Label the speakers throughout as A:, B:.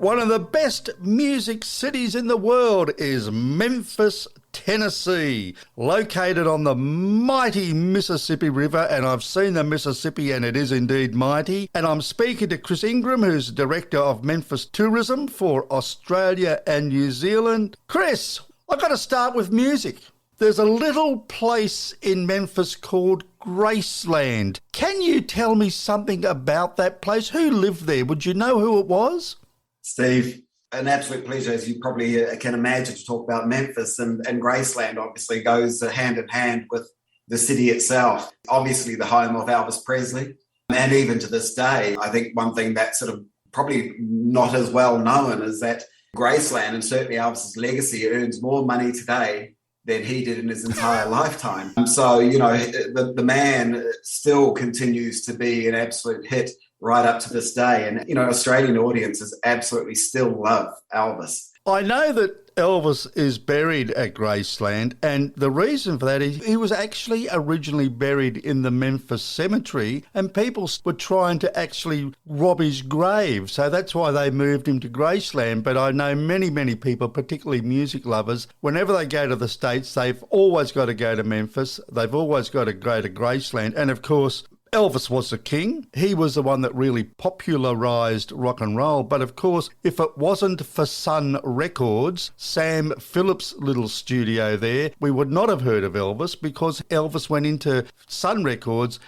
A: One of the best music cities in the world is Memphis, Tennessee, located on the mighty Mississippi River, and I've seen the Mississippi and it is indeed mighty. And I'm speaking to Chris Ingram, who's Director of Memphis Tourism for Australia and New Zealand. Chris, I've got to start with music. There's a little place in Memphis called Graceland. Can you tell me something about that place? Who lived there? Would you know who it was?
B: Steve, an absolute pleasure, as you probably can imagine, to talk about Memphis, and Graceland obviously goes hand in hand with the city itself. Obviously the home of Elvis Presley, and even to this day, I think one thing that's sort of probably not as well known is that Graceland, and certainly Elvis's legacy, earns more money today than he did in his entire lifetime. So, you know, the man still continues to be an absolute hit right up to this day. And, you know, Australian audiences absolutely still love Elvis.
A: I know that Elvis is buried at Graceland, and the reason for that is he was actually originally buried in the Memphis cemetery, and people were trying to actually rob his grave. So that's why they moved him to Graceland. But I know many people, particularly music lovers, whenever they go to the States, they've always got to go to Memphis. They've always got to go to Graceland. And of course, Elvis was the king. He was the one that really popularised rock and roll. But of course, if it wasn't for Sun Records, Sam Phillips' little studio there, we would not have heard of Elvis, because Elvis went into Sun Records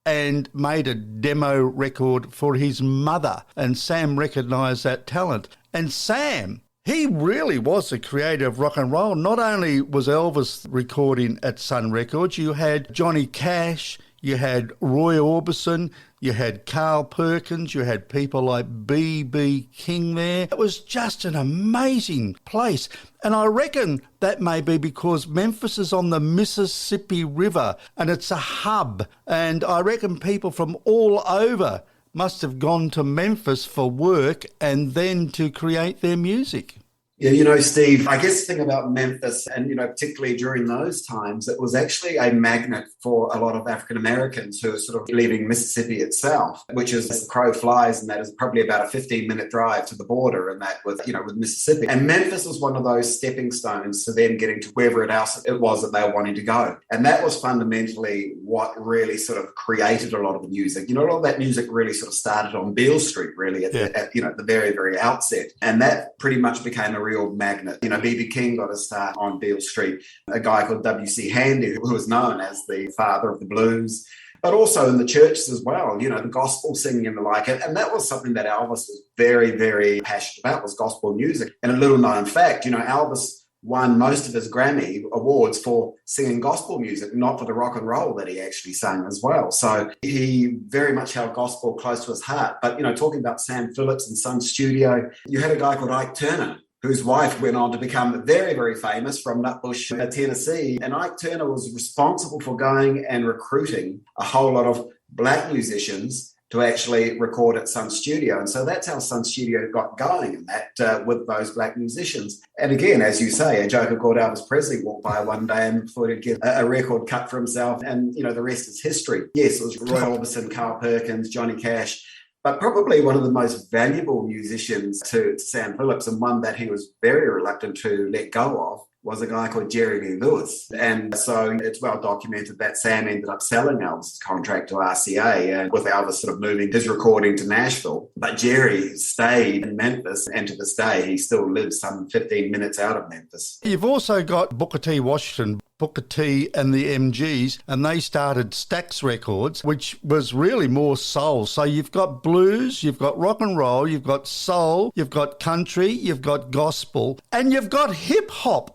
A: and made a demo record for his mother. And Sam recognised that talent. And Sam, he really was the creator of rock and roll. Not only was Elvis recording at Sun Records, you had Johnny Cash, you had Roy Orbison, you had Carl Perkins, you had people like B.B. King there. It was just an amazing place. And I reckon that may be because Memphis is on the Mississippi River and it's a hub. And I reckon people from all over must have gone to Memphis for work and then to create their music.
B: Yeah, you know, Steve, I guess the thing about Memphis, and, you know, particularly during those times, it was actually a magnet for a lot of African Americans who were sort of leaving Mississippi itself, which is, as the crow flies, and that is probably about a 15-minute drive to the border, and that with, you know, with Mississippi. And Memphis was one of those stepping stones to them getting to wherever else it was that they were wanting to go. And that was fundamentally what really sort of created a lot of the music. You know, a lot of that music really sort of started on Beale Street, really, at the very, very outset. And that pretty much became a real magnet. You know, B.B. King got a start on Beale Street. A guy called W.C. Handy, who was known as the father of the blues, but also in the churches as well, you know, the gospel singing and the like. And that was something that Elvis was very, very passionate about, was gospel music. And a little known fact, you know, Elvis won most of his Grammy awards for singing gospel music, not for the rock and roll that he actually sang as well. So he very much held gospel close to his heart. But, you know, talking about Sam Phillips and Sun Studio, you had a guy called Ike Turner, whose wife went on to become very, very famous, from Nutbush, Tennessee. And Ike Turner was responsible for going and recruiting a whole lot of black musicians to actually record at Sun Studio. And so that's how Sun Studio got going, and that with those black musicians. And again, as you say, a joker called Elvis Presley walked by one day and thought he'd get a record cut for himself. And, you know, the rest is history. Yes, it was Roy Orbison, Carl Perkins, Johnny Cash, but probably one of the most valuable musicians to Sam Phillips, and one that he was very reluctant to let go of, was a guy called Jerry Lee Lewis. And so it's well documented that Sam ended up selling Elvis' contract to RCA, and with Elvis sort of moving his recording to Nashville. But Jerry stayed in Memphis, and to this day, he still lives some 15 minutes out of Memphis.
A: You've also got Booker T. Washington, Booker T and the MGs, and they started Stax Records, which was really more soul. So you've got blues, you've got rock and roll, you've got soul, you've got country, you've got gospel, and you've got hip hop,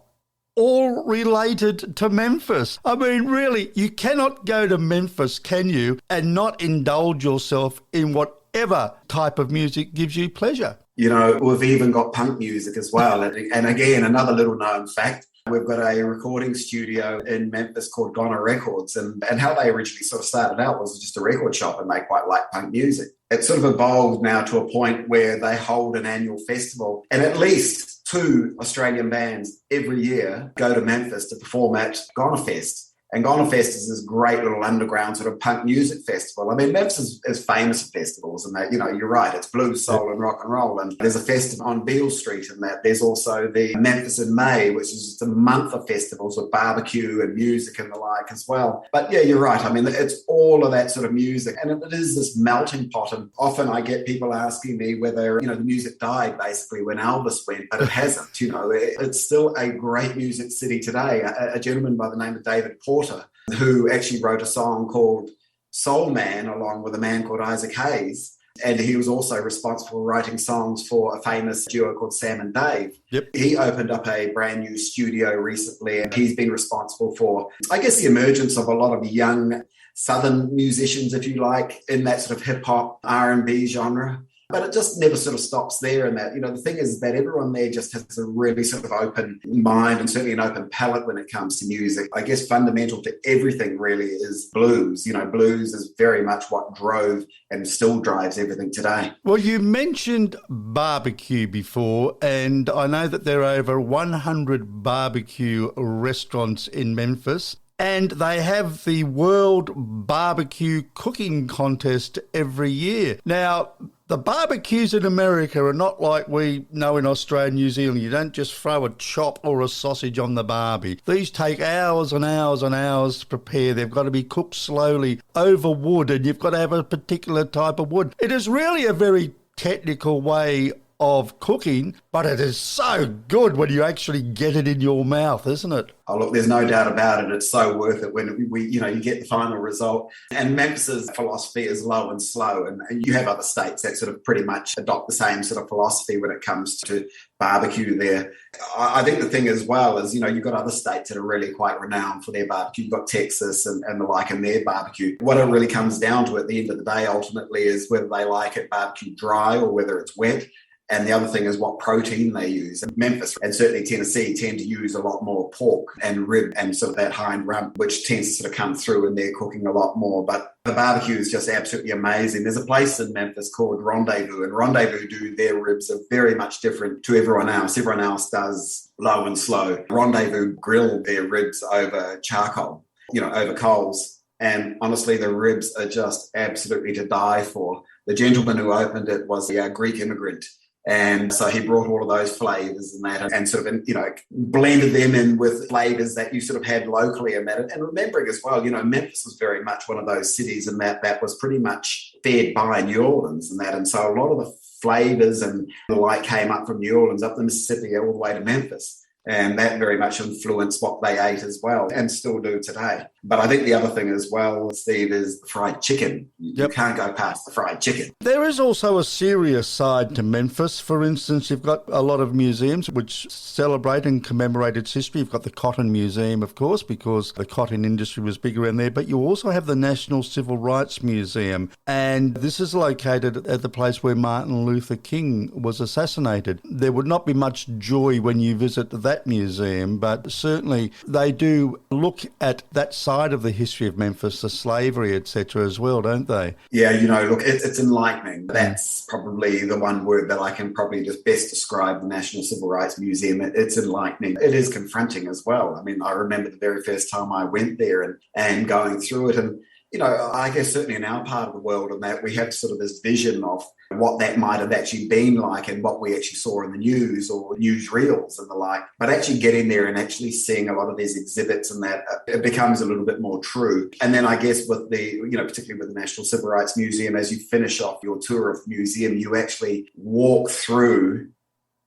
A: all related to Memphis. I mean, really, you cannot go to Memphis, can you, and not indulge yourself in whatever type of music gives you pleasure.
B: You know, we've even got punk music as well. And again, another little known fact, we've got a recording studio in Memphis called Goner Records, and how they originally sort of started out was just a record shop, and they quite like punk music. It's sort of evolved now to a point where they hold an annual festival, and at least 2 Australian bands every year go to Memphis to perform at Goner Fest. And Ghana Fest is this great little underground sort of punk music festival. I mean, Memphis is famous for festivals, and that, you know, you're right, it's blues, soul, and rock and roll. And there's a festival on Beale Street, and that there's also the Memphis in May, which is just a month of festivals with barbecue and music and the like as well. But yeah, you're right. I mean, it's all of that sort of music, and it is this melting pot. And often I get people asking me whether, you know, the music died basically when Elvis went, but it hasn't. You know, it's still a great music city today. A gentleman by the name of David Porter, who actually wrote a song called Soul Man along with a man called Isaac Hayes. And he was also responsible for writing songs for a famous duo called Sam and Dave.
A: Yep.
B: He opened up a brand new studio recently, and he's been responsible for, I guess, the emergence of a lot of young Southern musicians, if you like, in that sort of hip-hop, R&B genre. But it just never sort of stops there. And that, you know, the thing is that everyone there just has a really sort of open mind and certainly an open palette when it comes to music. I guess fundamental to everything really is blues. You know, blues is very much what drove and still drives everything today.
A: Well, you mentioned barbecue before, and I know that there are over 100 barbecue restaurants in Memphis. And they have the World Barbecue Cooking Contest every year. Now, the barbecues in America are not like we know in Australia and New Zealand. You don't just throw a chop or a sausage on the barbie. These take hours and hours and hours to prepare. They've got to be cooked slowly over wood, and you've got to have a particular type of wood. It is really a very technical way of cooking, but it is so good when you actually get it in your mouth, isn't it?
B: Oh, look, there's no doubt about it. It's so worth it when you get the final result. And Memphis's philosophy is low and slow. And you have other states that sort of pretty much adopt the same sort of philosophy when it comes to barbecue there. I think the thing as well is, you've got other states that are really quite renowned for their barbecue. You've got Texas and the like in their barbecue. What it really comes down to at the end of the day, ultimately, is whether they like it barbecue dry or whether it's wet. And the other thing is what protein they use. And Memphis and certainly Tennessee tend to use a lot more pork and rib and sort of that hind rump, which tends to sort of come through in their cooking a lot more. But the barbecue is just absolutely amazing. There's a place in Memphis called Rendezvous, and Rendezvous do their ribs are very much different to everyone else. Everyone else does low and slow. Rendezvous grill their ribs over charcoal, over coals. And honestly, the ribs are just absolutely to die for. The gentleman who opened it was a Greek immigrant. And so he brought all of those flavors and that and sort of, blended them in with flavors that you sort of had locally and that. And remembering as well, Memphis was very much one of those cities and that was pretty much fed by New Orleans and that. And so a lot of the flavors and the like came up from New Orleans up the Mississippi all the way to Memphis. And that very much influenced what they ate as well and still do today. But I think the other thing as well, Steve, is the fried chicken. You can't go past the fried chicken.
A: There is also a serious side to Memphis. For instance, you've got a lot of museums which celebrate and commemorate its history. You've got the Cotton Museum, of course, because the cotton industry was big around there. But you also have the National Civil Rights Museum. And this is located at the place where Martin Luther King was assassinated. There would not be much joy when you visit that museum, but certainly they do look at that side of the history of Memphis, the slavery, etc. as well, don't they?
B: Yeah, look, it's enlightening. That's probably the one word that I can probably just best describe the National Civil Rights Museum. It's enlightening. It is confronting as well. I mean, I remember the very first time I went there and going through it, and I guess certainly in our part of the world and that we have sort of this vision of what that might have actually been like and what we actually saw in the news or newsreels and the like. But actually getting there and actually seeing a lot of these exhibits and that, it becomes a little bit more true. And then I guess with the, particularly with the National Civil Rights Museum, as you finish off your tour of the museum, you actually walk through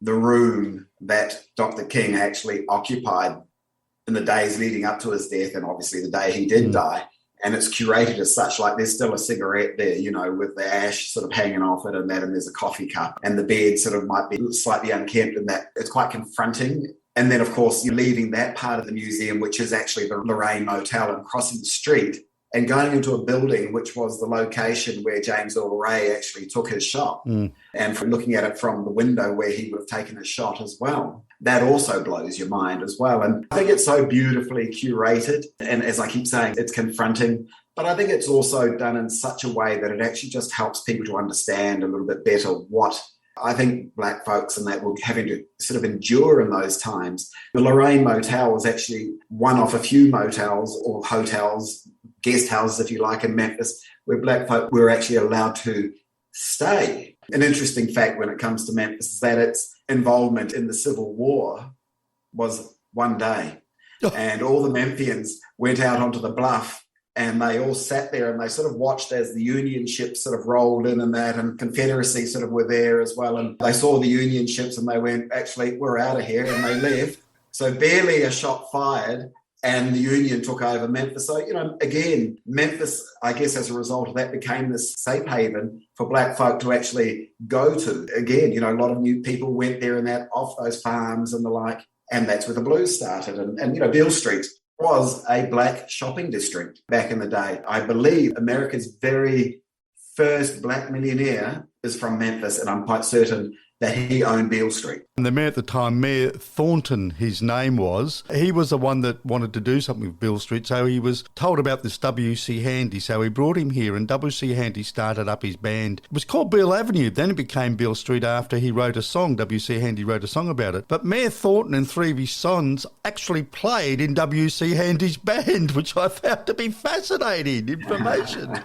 B: the room that Dr. King actually occupied in the days leading up to his death and obviously the day he did die. And it's curated as such, like there's still a cigarette there, with the ash sort of hanging off it and that, and there's a coffee cup and the bed sort of might be slightly unkempt and that. It's quite confronting. And then, of course, you're leaving that part of the museum, which is actually the Lorraine Motel, and crossing the street and going into a building which was the location where James Earl Ray actually took his shot. And from looking at it from the window where he would have taken his shot as well. That also blows your mind as well. And I think it's so beautifully curated. And as I keep saying, it's confronting. But I think it's also done in such a way that it actually just helps people to understand a little bit better what I think black folks and that were having to sort of endure in those times. The Lorraine Motel was actually one of a few motels or hotels, guest houses, if you like, in Memphis, where black folk were actually allowed to stay. An interesting fact when it comes to Memphis is that its involvement in the Civil War was one day. And all the Memphians went out onto the bluff and they all sat there and they sort of watched as the Union ships sort of rolled in and that, and Confederacy sort of were there as well. And they saw the Union ships and they went, actually, we're out of here, and they left. So barely a shot fired and the Union took over Memphis. So, again, Memphis, I guess as a result of that, became this safe haven for black folk to actually go to. Again, a lot of new people went there and that, off those farms and the like, and that's where the blues started. And Beale Street was a black shopping district back in the day. I believe America's very first black millionaire is from Memphis, and I'm quite certain that he owned Beale Street.
A: And the mayor at the time, Mayor Thornton, his name was, he was the one that wanted to do something with Beale Street, so he was told about this W.C. Handy, so he brought him here, and W.C. Handy started up his band. It was called Beale Avenue, then it became Beale Street after he wrote a song. W.C. Handy wrote a song about it. But Mayor Thornton and three of his sons actually played in W.C. Handy's band, which I found to be fascinating information.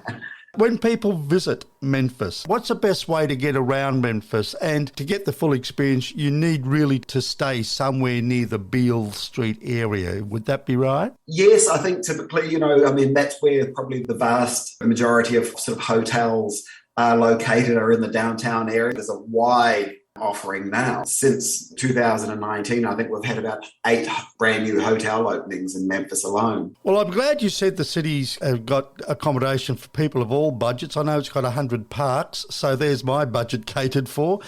A: When people visit Memphis, what's the best way to get around Memphis? And to get the full experience, you need really to stay somewhere near the Beale Street area. Would that be right?
B: Yes, I think typically, that's where probably the vast majority of sort of hotels are located, are in the downtown area. There's a wide offering now. Since 2019, I think we've had about 8 brand new hotel openings in Memphis alone.
A: Well, I'm glad you said the city's got accommodation for people of all budgets. I know it's got 100 parks, so there's my budget catered for.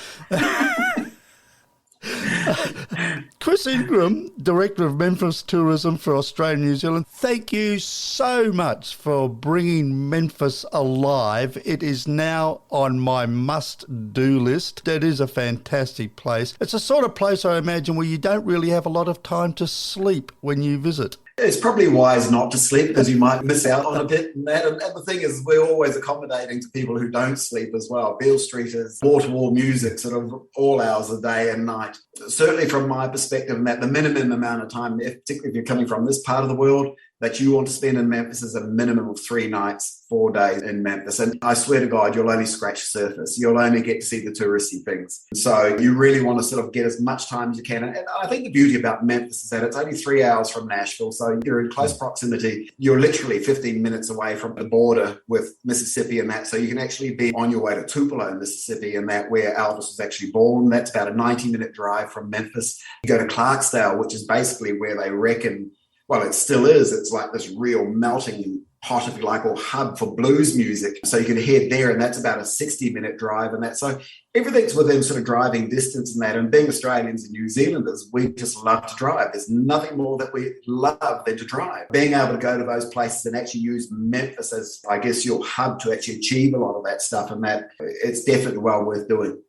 A: Chris Ingram, Director of Memphis Tourism for Australia and New Zealand, thank you so much for bringing Memphis alive. It is now on my must-do list. It is a fantastic place. It's a sort of place, I imagine, where you don't really have a lot of time to sleep when you visit.
B: It's probably wise not to sleep because you might miss out on a bit in that. And the thing is, we're always accommodating to people who don't sleep as well. Beale Street is wall-to-wall music sort of all hours of day and night. Certainly from my perspective, that the minimum amount of time, particularly if you're coming from this part of the world, that you want to spend in Memphis is a minimum of 3 nights, 4 days in Memphis. And I swear to God, you'll only scratch the surface. You'll only get to see the touristy things. So you really want to sort of get as much time as you can. And I think the beauty about Memphis is that it's only 3 hours from Nashville. So you're in close proximity. You're literally 15 minutes away from the border with Mississippi and that. So you can actually be on your way to Tupelo, Mississippi, and that where Elvis was actually born. That's about a 90-minute drive from Memphis. You go to Clarksdale, which is basically where they reckon, well, it still is. It's like this real melting pot, if you like, or hub for blues music. So you can head there, and that's about a 60-minute drive and that. So everything's within sort of driving distance and that. And being Australians and New Zealanders, we just love to drive. There's nothing more that we love than to drive. Being able to go to those places and actually use Memphis as, I guess, your hub to actually achieve a lot of that stuff and that, it's definitely well worth doing.